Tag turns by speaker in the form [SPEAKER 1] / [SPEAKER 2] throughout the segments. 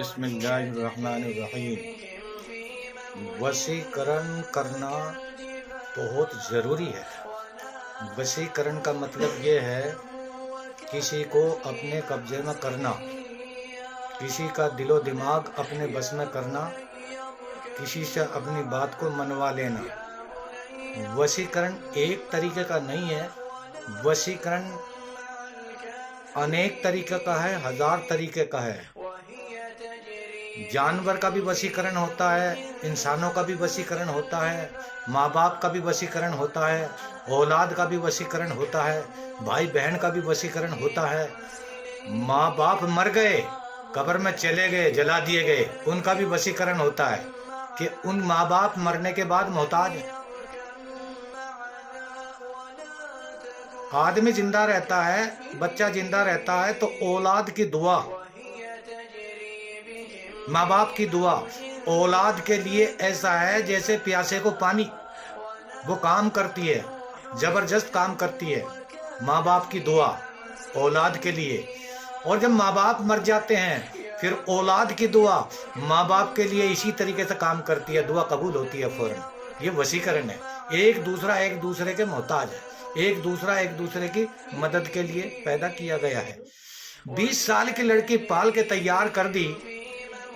[SPEAKER 1] بسم اللہ الرحمن الرحیم۔ وسیقرن کرنا بہت ضروری ہے۔ وسیقرن کا مطلب یہ ہے کسی کو اپنے قبضے میں کرنا، کسی کا دل و دماغ اپنے بس میں کرنا، کسی سے اپنی بات کو منوا لینا۔ وسیقرن ایک طریقے کا نہیں ہے، وسیقرن انیک طریقے کا ہے، ہزار طریقے کا ہے۔ جانور کا بھی وسیقرن ہوتا ہے، انسانوں کا بھی وسیقرن ہوتا ہے، ماں باپ کا بھی وسیقرن ہوتا ہے، اولاد کا بھی وسیقرن ہوتا ہے، بھائی بہن کا بھی وسیقرن ہوتا ہے۔ ماں باپ مر گئے، قبر میں چلے گئے، جلا دیے گئے، ان کا بھی وسیقرن ہوتا ہے کہ ان ماں باپ مرنے کے بعد محتاج ہیں۔ آدمی زندہ رہتا ہے، بچہ زندہ رہتا ہے تو اولاد کی دعا، ماں باپ کی دعا اولاد کے لیے ایسا ہے جیسے پیاسے کو پانی، وہ کام کرتی ہے، زبردست کام کرتی ہے۔ ماں باپ کی دعا اولاد کے لیے، اور جب ماں باپ مر جاتے ہیں پھر اولاد کی دعا ماں باپ کے لیے اسی طریقے سے کام کرتی ہے، دعا قبول ہوتی ہے فوراً۔ یہ وسیقرن ہے، ایک دوسرے کے محتاج ہے، ایک دوسرے کی مدد کے لیے پیدا کیا گیا ہے۔ 20 سال کی لڑکی پال کے تیار کر دی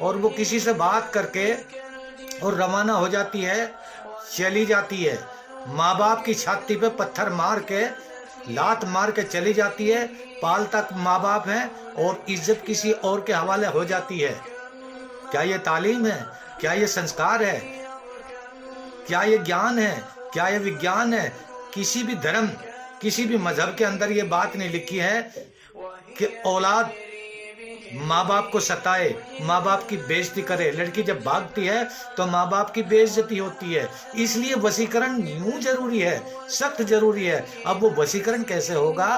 [SPEAKER 1] اور وہ کسی سے بات کر کے اور روانہ ہو جاتی ہے، چلی جاتی ہے، ماں باپ کی چھاتی پہ پتھر مار کے، لات مار کے چلی جاتی ہے، پال تک ماں باپ ہیں اور عزت کسی اور کے حوالے ہو جاتی ہے۔ کیا یہ تعلیم ہے؟ کیا یہ سنسکار ہے؟ کیا یہ گیان ہے؟ کیا یہ وگیان ہے؟ کسی بھی دھرم، کسی بھی مذہب کے اندر یہ بات نہیں لکھی ہے کہ اولاد ماں باپ کو ستائے، ماں باپ کی بے عزتی کرے۔ لڑکی جب بھاگتی ہے تو ماں باپ کی بے عزتی ہوتی ہے، اس لیے وسیقرن یوں ضروری ہے، سخت ضروری ہے۔ اب وہ وسیقرن کیسے ہوگا؟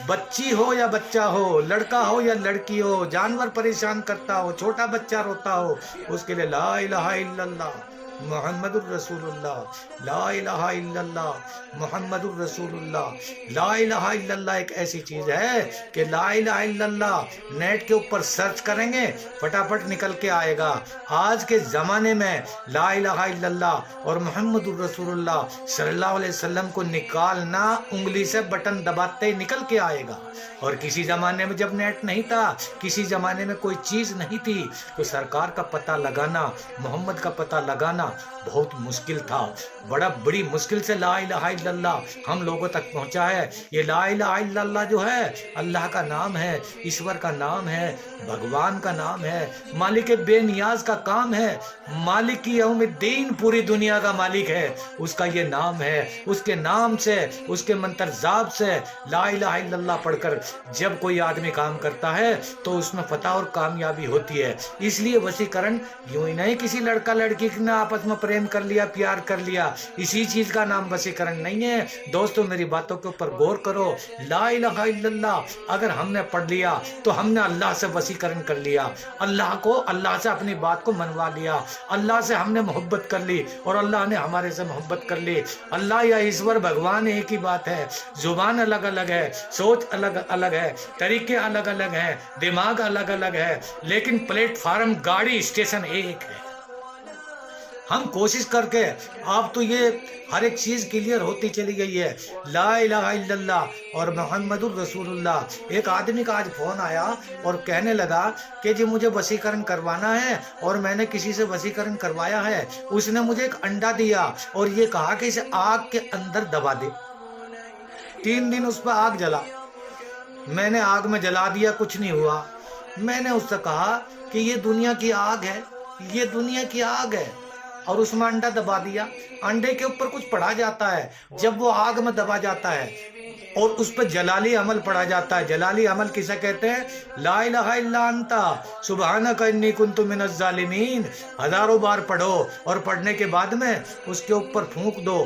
[SPEAKER 1] بچی ہو یا بچہ ہو، لڑکا ہو یا لڑکی ہو، جانور پریشان کرتا ہو، چھوٹا بچہ روتا ہو، اس کے لیے لا الہ الا اللہ محمد الرسول اللہ، لا الہ الا اللہ محمد الرسول اللہ۔ لا الہ الا اللہ ایک ایسی چیز ہے کہ لا الہ الا اللہ نیٹ کے اوپر سرچ کریں گے فٹافٹ نکل کے آئے گا۔ آج کے زمانے میں لا الہ الا اللہ اور محمد الرسول اللہ صلی اللہ علیہ وسلم کو نکالنا انگلی سے بٹن دباتے ہی نکل کے آئے گا۔ اور کسی زمانے میں جب نیٹ نہیں تھا، کسی زمانے میں کوئی چیز نہیں تھی، تو سرکار کا پتہ لگانا، محمد کا پتہ لگانا بہت مشکل تھا۔ بڑی مشکل سے لا الہ الا اللہ ہم لوگوں تک پہنچا ہے۔ یہ لا الہ الا اللہ جو ہے اللہ کا نام ہے، ایشور کا نام ہے، بھگوان کا نام ہے، مالک بے نیاز کا کام ہے، مالک یوم الدین پوری دنیا کا مالک ہے، اس کا یہ نام ہے۔ اس کے نام سے، اس کے منتر جاب سے لا الہ الا اللہ پڑھ کر جب کوئی آدمی کام کرتا ہے تو اس میں فتح اور کامیابی ہوتی ہے۔ اس لیے وسیقرن یوں ہی نہیں کسی لڑکا لڑکی نے آپس میں پریم کر لیا، پیار کر لیا، اسی چیز کا نام وسیقرن نہیں ہے۔ دوستو میری باتوں کے اوپر غور کرو۔ لا الہ الا اللہ اگر ہم نے پڑھ لیا تو ہم نے اللہ سے وسیقرن کر لیا، اللہ سے اپنی بات کو منوا لیا، اللہ سے ہم نے محبت کر لی اور اللہ نے ہمارے سے محبت کر لی۔ اللہ یا ایشور بھگوان ایک ہی بات ہے، زبان الگ الگ ہے، سوچ الگ الگ ہے، طریقے الگ الگ ہیں، دماغ الگ الگ ہے، لیکن پلیٹ فارم، گاڑی، اسٹیشن ایک ہے۔ ہم کوشش کر کے اب تو یہ ہر ایک چیز کلیئر ہوتی چلی گئی ہے۔ لا الہ الا اللہ اور محمد الرسول اللہ۔ ایک آدمی کا آج فون آیا اور کہنے لگا کہ جی مجھے وسیقرن کروانا ہے اور میں نے کسی سے وسیقرن کروایا ہے، اس نے مجھے ایک انڈا دیا اور یہ کہا کہ اسے آگ کے اندر دبا دے۔ 3 دن اس پہ آگ جلا، میں نے آگ میں جلا دیا، کچھ نہیں ہوا۔ میں نے اس سے کہا کہ یہ دنیا کی آگ ہے، یہ دنیا کی آگ ہے، اور اس میں انڈا دبا دیا۔ انڈے کے اوپر کچھ پڑھا جاتا ہے، جب وہ آگ میں دبا جاتا ہے اور اس پہ جلالی عمل پڑھا جاتا ہے۔ جلالی عمل کسے کہتے ہیں؟ لا الہ الا انت سبحانک انی کنت من الظالمین۔ ہزاروں بار پڑھو اور پڑھنے کے بعد میں اس کے اوپر پھونک دو،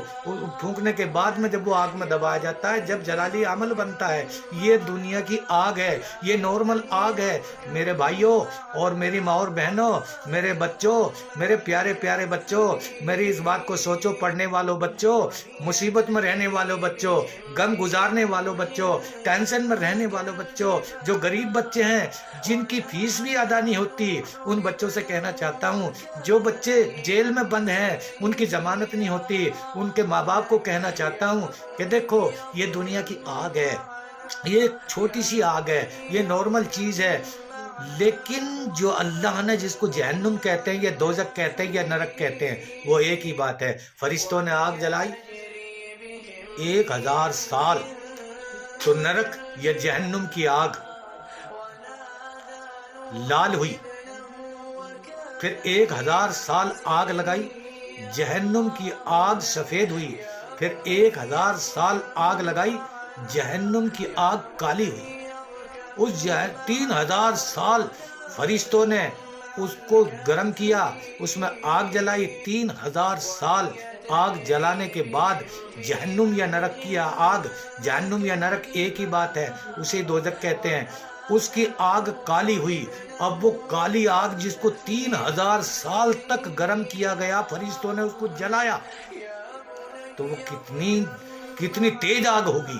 [SPEAKER 1] پھونکنے کے بعد میں جب وہ آگ میں دبایا جاتا ہے، جب جلالی عمل بنتا ہے۔ یہ دنیا کی آگ ہے، یہ نارمل آگ ہے۔ میرے بھائیوں اور میری ماں اور بہنوں، میرے بچوں، میرے پیارے پیارے بچوں، میری اس بات کو سوچو، پڑھنے والوں بچوں، مصیبت میں رہنے والوں بچوں، غم گزار گزارنے والوں بچوں، ٹینشن میں رہنے والوں بچوں، جو غریب بچے ہیں جن کی فیس بھی ادا نہیں ہوتی، ان بچوں سے کہنا چاہتا ہوں، جو بچے جیل میں بند ہیں ان کی ضمانت نہیں ہوتی، ان کے ماں باپ کو کہنا چاہتا ہوں کہ دیکھو یہ دنیا کی آگ ہے، یہ ایک چھوٹی سی آگ ہے، یہ نارمل چیز ہے، لیکن جو اللہ نے جس کو جہنم کہتے ہیں یا دوزخ کہتے ہیں یا نرک کہتے ہیں وہ ایک ہی بات ہے۔ فرشتوں نے آگ جلائی 1000 سال، تو نرک یا جہنم کی آگ لال ہوئی، پھر 1000 سال آگ لگائی، جہنم کی آگ سفید ہوئی، پھر 1000 سال آگ لگائی، جہنم کی آگ کالی ہوئی۔ اس 3000 سال فرشتوں نے اس کو گرم کیا، اس میں آگ جلائی، 3000 سال آگ جلانے کے بعد جہنم یا نرک کی آگ، جہنم یا نرک ایک ہی بات ہے، اسے دوزخ کہتے ہیں، اس کی آگ کالی ہوئی۔ اب وہ کالی آگ جس کو 3000 سال تک گرم کیا گیا، فرشتوں نے اس کو جلایا، تو وہ کتنی تیز آگ ہوگی۔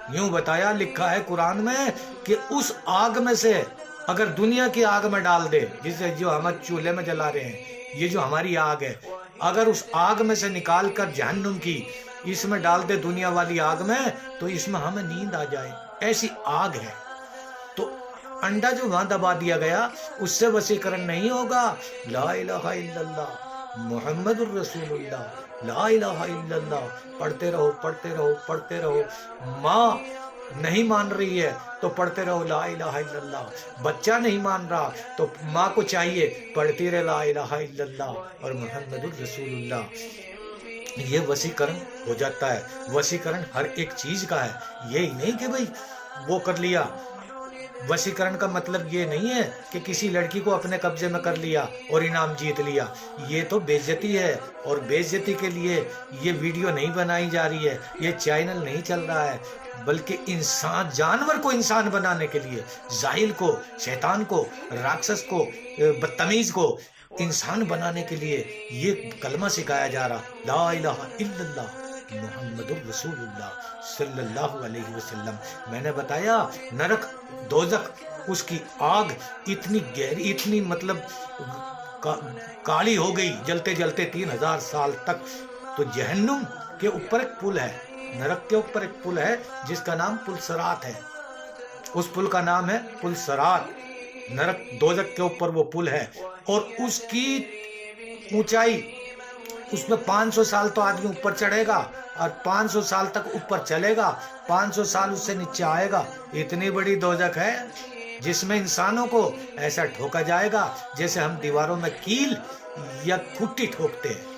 [SPEAKER 1] یوں بتایا، لکھا ہے قرآن میں کہ اس آگ میں سے اگر دنیا کی آگ میں ڈال دے، جسے جو ہم چولہے میں جلا رہے ہیں، یہ جو ہماری آگ ہے، اگر اس آگ میں سے نکال کر جہنم کی اس میں ڈال دے، دنیا والی آگ میں، تو اس میں ہمیں نیند آ جائے، ایسی آگ ہے۔ تو انڈا جو وہاں دبا دیا گیا اس سے وسیقرن نہیں ہوگا۔ لا الہ الا اللہ محمد الرسول اللہ، لا الہ الا اللہ پڑھتے رہو، پڑھتے رہو، پڑھتے رہو۔ ماں نہیں مان رہی ہے تو پڑھتے رہو لا الہ الا اللہ، بچہ نہیں مان رہا تو ماں کو چاہیے پڑھتی رہے لا الہ الا اللہ اور محمد الرسول اللہ۔ یہ وسیقرن ہو جاتا ہے۔ وسیقرن ہر ایک چیز کا ہے، یہی نہیں کہ بھئی وہ کر لیا۔ وسیقرن کا مطلب یہ نہیں ہے کہ کسی لڑکی کو اپنے قبضے میں کر لیا اور انعام جیت لیا، یہ تو بے عزتی ہے، اور بے عزتی کے لیے یہ ویڈیو نہیں بنائی جا رہی ہے، یہ چینل نہیں چل رہا ہے، بلکہ انسان، جانور کو انسان بنانے کے لیے، جاہل کو، شیطان کو، راکشس کو، بدتمیز کو انسان بنانے کے لیے یہ کلمہ سکھایا جا رہا، لا الہ الا اللہ محمد الرسول اللہ صلی اللہ علیہ وسلم۔ میں نے بتایا نرک، دوزخ، اس کی آگ اتنی گہری، اتنی مطلب کالی ہو گئی جلتے جلتے 3000 سال تک۔ تو جہنم کے اوپر ایک پل ہے، نرک کے اوپر ایک پل ہے جس کا نام پل صراط ہے، اس پل کا نام ہے پل صراط۔ نرک دوزخ کے اوپر وہ پل ہے، اور اس کی اونچائی، اس میں 500 سال تو آدمی اوپر چڑھے گا اور 500 سال تک اوپر چلے گا، 500 سال اس سے نیچے آئے گا۔ اتنی بڑی دوزخ ہے جس میں انسانوں کو ایسا ٹھوکا جائے گا جیسے ہم دیواروں میں کیل یا کھٹی ٹھوکتے ہیں۔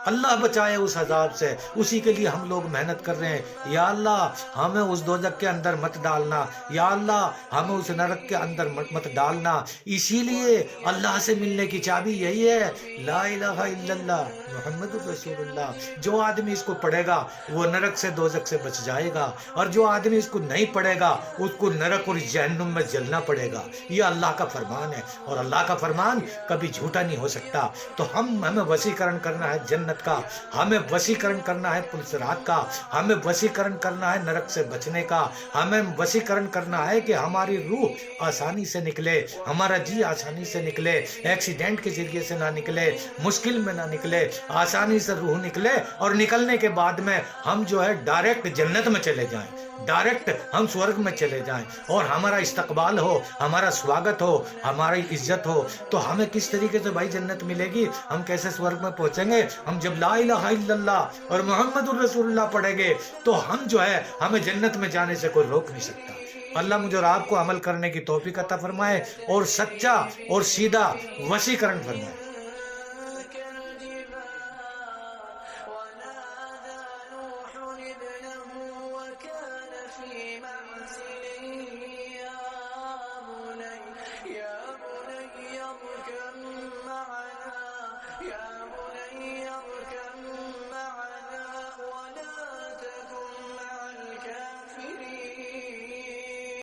[SPEAKER 1] اللہ بچائے اس عذاب سے، اسی کے لیے ہم لوگ محنت کر رہے ہیں۔ یا اللہ ہمیں اس دوزخ کے اندر مت ڈالنا، یا اللہ ہمیں اس نرک کے اندر مت ڈالنا۔ اسی لیے اللہ سے ملنے کی چابی یہی ہے، لا الہ الا اللہ محمد الرسول اللہ۔ جو آدمی اس کو پڑھے گا وہ نرک سے، دوزخ سے بچ جائے گا، اور جو آدمی اس کو نہیں پڑھے گا اس کو نرک اور جہنم میں جلنا پڑے گا۔ یہ اللہ کا فرمان ہے، اور اللہ کا فرمان کبھی جھوٹا نہیں ہو سکتا۔ تو ہمیں وسیقرن کرنا ہے جنت کا، ہمیں وسیقرن کرنا ہے پل صراط کا، ہمیں وسیقرن کرنا ہے نرک سے بچنے کا، ہمیں وسیقرن کرنا ہے کہ ہماری روح آسانی سے نکلے، ہمارا جی آسانی سے نکلے، ایکسیڈنٹ کے ذریعے سے نہ نکلے، مشکل میں نہ نکلے، آسانی سے روح نکلے، اور نکلنے کے بعد میں ہم جو ہے ڈائریکٹ جنت میں چلے جائیں، ڈائریکٹ ہم سورگ میں چلے جائیں، اور ہمارا استقبال ہو، ہمارا سواگت ہو، ہماری عزت ہو۔ تو ہمیں کس طریقے سے بھائی جنت ملے گی، ہم کیسے سورگ میں پہنچیں گے؟ ہم جب لا الہ الا اللہ اور محمد الرسول اللہ پڑھیں گے تو ہم جو ہے، ہمیں جنت میں جانے سے کوئی روک نہیں سکتا۔ اللہ مجھے اور آپ کو عمل کرنے کی توفیق عطا فرمائے، اور سچا اور سیدھا وسیقرن فرمائے۔